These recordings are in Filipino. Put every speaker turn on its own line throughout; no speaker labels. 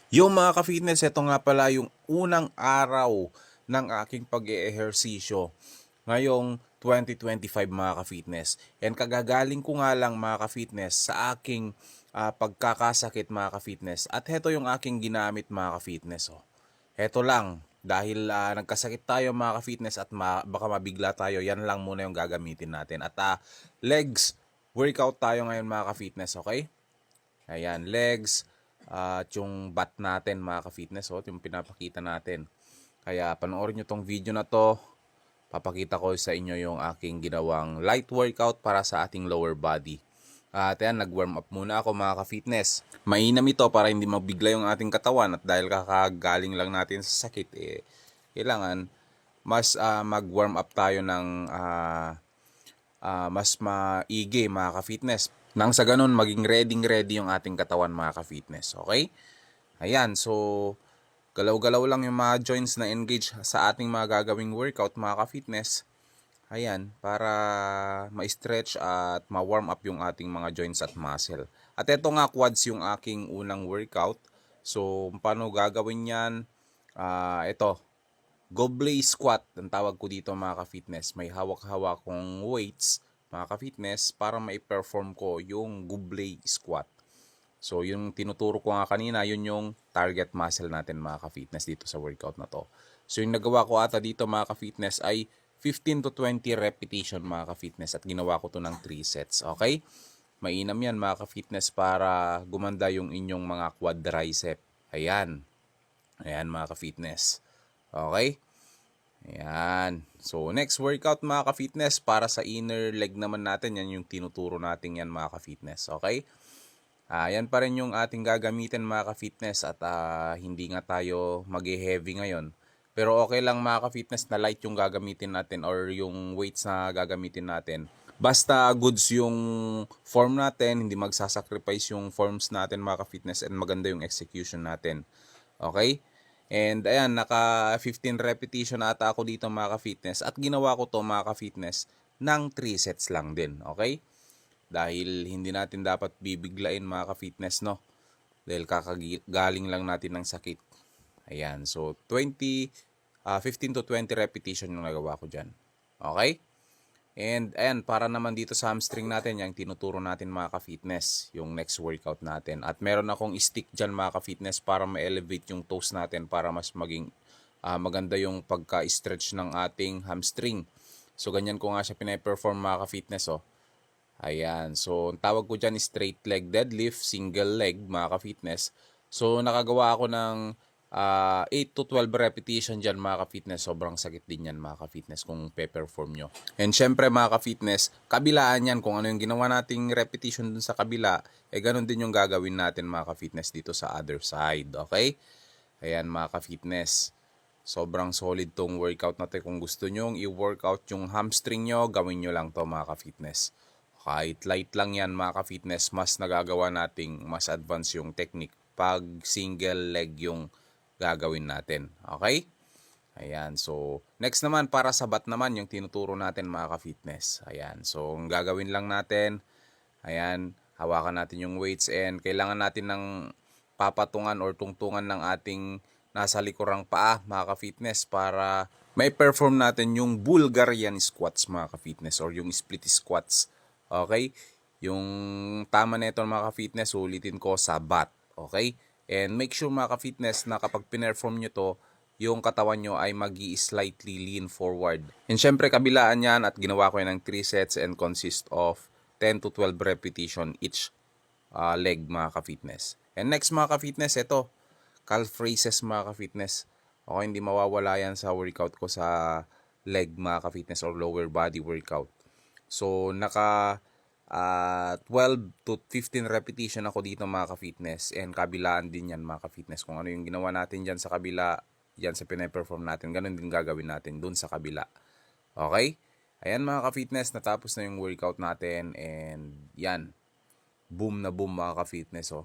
Yung mga ka-fitness, ito nga pala yung unang araw ng aking pag-eehersisyo ngayong 2025 mga ka-fitness. And kagagaling ko nga lang mga ka-fitness sa aking pagkakasakit mga ka-fitness. At heto yung aking ginamit mga ka-fitness. Oh. Heto lang, dahil nagkasakit tayo mga ka-fitness at baka mabigla tayo, yan lang muna yung gagamitin natin. At legs workout tayo ngayon mga ka-fitness, okay? Ayan, legs, at yung bat natin mga ka-fitness, oh, yung pinapakita natin. Kaya panoorin nyo tong video na to. Papakita ko sa inyo yung aking ginawang light workout para sa ating lower body. At yan, nag-warm up muna ako mga ka-fitness. Mainam ito para hindi mabigla yung ating katawan at dahil kakagaling lang natin sa sakit, kailangan mas mag-warm up tayo ng mas maigi mga ka-fitness. Nang sa ganun, maging ready yung ating katawan mga ka-fitness. Okay? Ayan, so galaw-galaw lang yung mga joints na engage sa ating mga gagawing workout mga ka-fitness. Ayan, para ma-stretch at ma-warm up yung ating mga joints at muscle. At eto nga quads yung aking unang workout. So, paano gagawin yan? Ito, Gobley squat, ang tawag ko dito mga ka-fitness. May hawak-hawak kong weights mga ka-fitness para ma-perform ko yung Gobley squat. So yung tinuturo ko nga kanina, yun yung target muscle natin mga ka-fitness dito sa workout na to. So yung nagawa ko ata dito mga ka-fitness ay 15 to 20 repetition mga ka-fitness at ginawa ko to ng 3 sets. Okay? Mainam yan mga ka-fitness para gumanda yung inyong mga quadricep. Ayan. Ayan mga ka-fitness. Okay? Ayan. So, next workout mga ka-fitness para sa inner leg naman natin. Yan yung tinuturo natin yan mga ka-fitness. Okay? Yan pa rin yung ating gagamitin mga ka-fitness at hindi nga tayo mag-heavy ngayon. Pero okay lang mga ka-fitness na light yung gagamitin natin or yung weights na gagamitin natin. Basta goods yung form natin, hindi magsasacrifice yung forms natin mga ka-fitness and maganda yung execution natin. Okay? And ayan, naka 15 repetition ata ako dito mga ka-fitness at ginawa ko to mga ka-fitness ng 3 sets lang din. Okay? Dahil hindi natin dapat bibiglain mga ka-fitness, no? Dahil kakagaling lang natin ng sakit. Ayan, so 15 to 20 repetition yung nagawa ko dyan. Okay? And ayan, para naman dito sa hamstring natin, yung tinuturo natin mga ka-fitness, yung next workout natin. At meron akong stick dyan mga ka-fitness para ma-elevate yung toes natin para mas maging maganda yung pagka-stretch ng ating hamstring. So ganyan ko nga siya pina-perform mga ka-fitness, oh. Ayan. So, ang tawag ko dyan is straight leg deadlift, single leg, mga ka-fitness. So, nakagawa ako ng 8 to 12 repetition dyan, mga ka-fitness. Sobrang sakit din yan, mga ka-fitness, kung pe-perform nyo. And syempre, mga ka-fitness, kabilaan yan. Kung ano yung ginawa nating repetition dun sa kabila, ganun din yung gagawin natin, mga ka-fitness, dito sa other side. Okay? Ayan, mga ka-fitness. Sobrang solid tong workout natin. Kung gusto nyo i-workout yung hamstring nyo, gawin nyo lang to mga ka-fitness. Kahit light lang yan mga ka-fitness, mas nagagawa nating mas advance yung technique pag single leg yung gagawin natin. Okay? Ayan. So, next naman para sa bat naman yung tinuturo natin mga ka-fitness. Ayan. So, ang gagawin lang natin, ayan, hawakan natin yung weights and kailangan natin ng papatungan or tungtungan ng ating nasa likurang paa mga ka-fitness para may perform natin yung Bulgarian squats mga ka-fitness or yung split squats. Okay? Yung tama nito mga ka-fitness, ulitin ko sa bat. Okay? And make sure mga ka-fitness na kapag pinerform nyo to, yung katawan nyo ay slightly lean forward. And syempre kabilaan yan at ginawa ko yan ng 3 sets and consist of 10 to 12 repetition each leg mga ka-fitness. And next mga ka-fitness, ito, calf raises mga ka-fitness. Okay, hindi mawawala yan sa workout ko sa leg mga ka-fitness or lower body workout. So, naka 12 to 15 repetition ako dito mga ka-fitness and kabilaan din yan mga ka-fitness. Kung ano yung ginawa natin dyan sa kabila, yan sa pina-perform natin, ganun din gagawin natin dun sa kabila. Okay? Ayan mga ka-fitness, natapos na yung workout natin and yan, boom na boom mga ka-fitness, oh.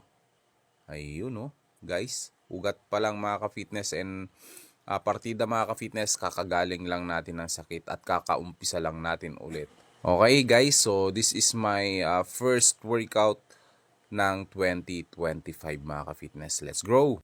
Ayun, oh. Guys, ugat pa lang mga ka-fitness and partida mga ka-fitness, kakagaling lang natin ng sakit at kakaumpisa lang natin ulit. Okay guys, so this is my first workout ng 2025 mga ka-fitness. Let's grow!